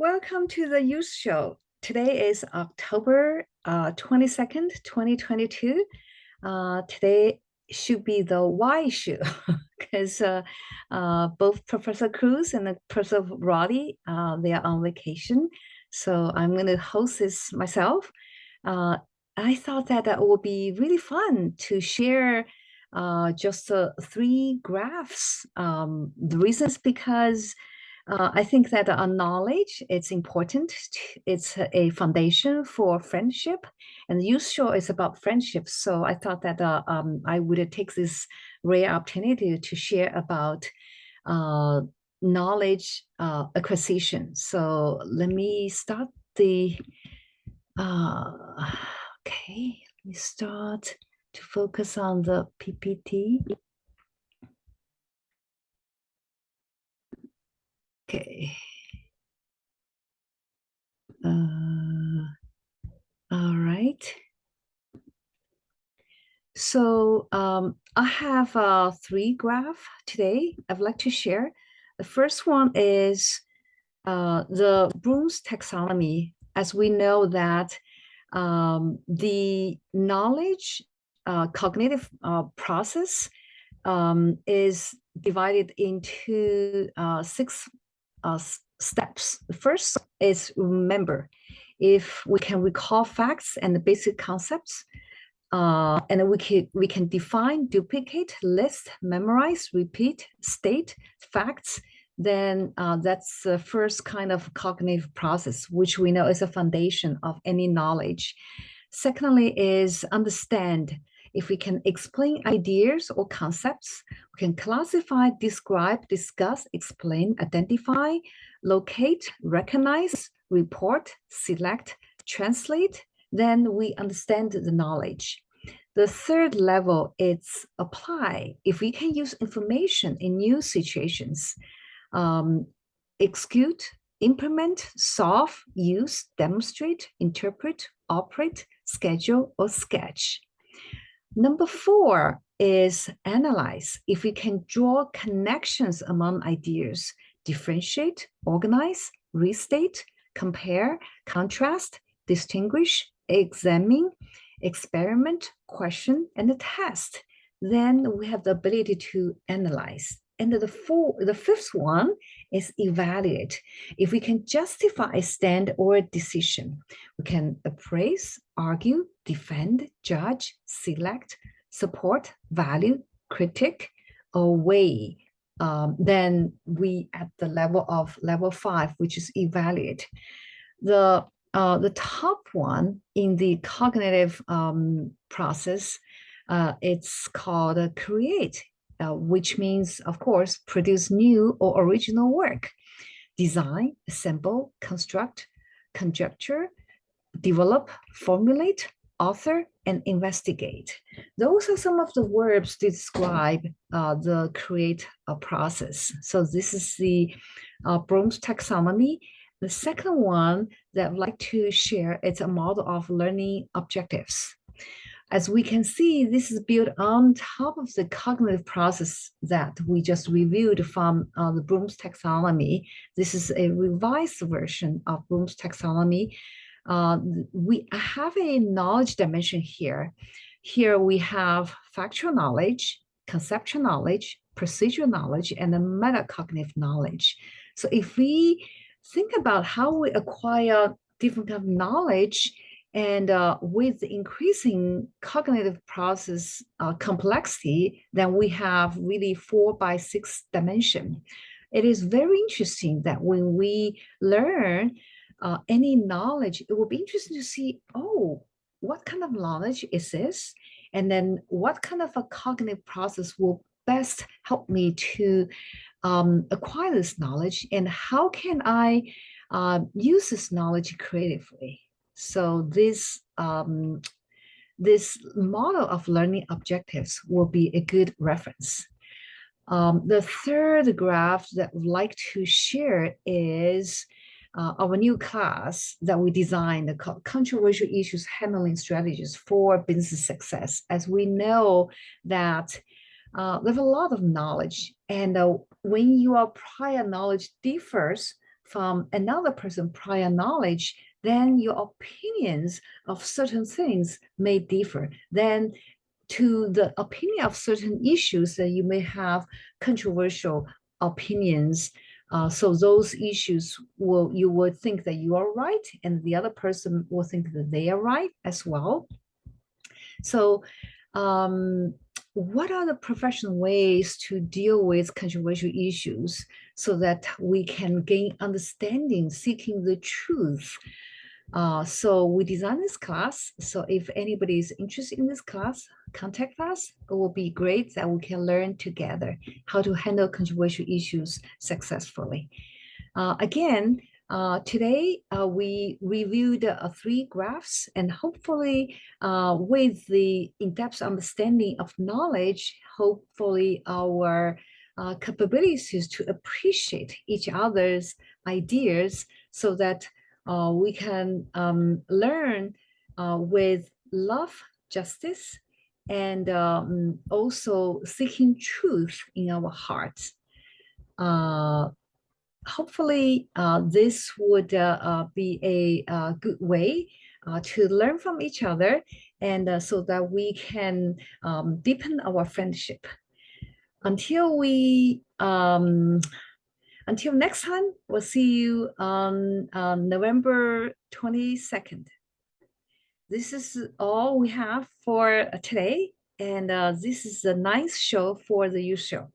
Welcome to the YUS Show. Today is October 22nd, 2022. Today should be the Y Show because both Professor Cruz and Professor Roddy, they are on vacation. So I'm going to host this myself. I thought that would be really fun to share just three graphs. The reason is because I think that knowledge it's important. It's a foundation for friendship, and YUS Show is about friendship. So I thought that I would take this rare opportunity to share about knowledge acquisition. So let me start the. Okay, let me start to focus on the PPT. Okay. All right. So I have three graphs today I'd like to share. The first one is the Bloom's taxonomy. As we know that the knowledge cognitive process is divided into six steps. The first is remember. If we can recall facts and the basic concepts, and we can define, duplicate, list, memorize, repeat, state facts, then that's the first kind of cognitive process, which we know is a foundation of any knowledge. Secondly is understand. If we can explain ideas or concepts, we can classify, describe, discuss, explain, identify, locate, recognize, report, select, translate, then we understand the knowledge. The third level is apply. If we can use information in new situations, execute, implement, solve, use, demonstrate, interpret, operate, schedule, or sketch. Number four is analyze. If we can draw connections among ideas, differentiate, organize, restate, compare, contrast, distinguish, examine, experiment, question, and test, then we have the ability to analyze. And the fifth one is evaluate. If we can justify a stand or a decision, we can appraise, argue, defend, judge, select, support, value, critique, or weigh. Then we at the level of level 5, which is evaluate. The top one in the cognitive process, it's called create, which means, of course, produce new or original work, design, assemble, construct, conjecture, develop, formulate, author, and investigate. Those are some of the verbs to describe the create process. So this is the Bloom's taxonomy. The second one that I'd like to share is a model of learning objectives. As we can see, this is built on top of the cognitive process that we just reviewed from the Bloom's taxonomy. This is a revised version of Bloom's taxonomy. We have a knowledge dimension here. Here we have factual knowledge, conceptual knowledge, procedural knowledge, and the metacognitive knowledge. So if we think about how we acquire different kind of knowledge, and with the increasing cognitive process complexity, then we have really 4 by 6 dimension. It is very interesting that when we learn any knowledge, it will be interesting to see, oh, what kind of knowledge is this? And then what kind of a cognitive process will best help me to acquire this knowledge, and how can I use this knowledge creatively? So this model of learning objectives will be a good reference. The third graph that I'd like to share is our new class that we designed called Controversial Issues Handling Strategies for Business Success. As we know that there's a lot of knowledge, and when your prior knowledge differs from another person prior knowledge, then your opinions of certain things may differ. Then to the opinion of certain issues that you may have controversial opinions. So those issues you would think that you are right, and the other person will think that they are right as well. So what are the professional ways to deal with controversial issues so that we can gain understanding, seeking the truth? So we designed this class. So if anybody is interested in this class, contact us. It will be great that we can learn together how to handle controversial issues successfully. Again, today we reviewed 3 graphs, and hopefully with the in-depth understanding of knowledge, hopefully our capabilities to appreciate each other's ideas so that we can learn with love, justice, and also seeking truth in our hearts. Hopefully, this would be a good way to learn from each other, and so that we can deepen our friendship. Until next time, we'll see you on November 22nd. This is all we have for today, and this is a nice show for the YUS Show.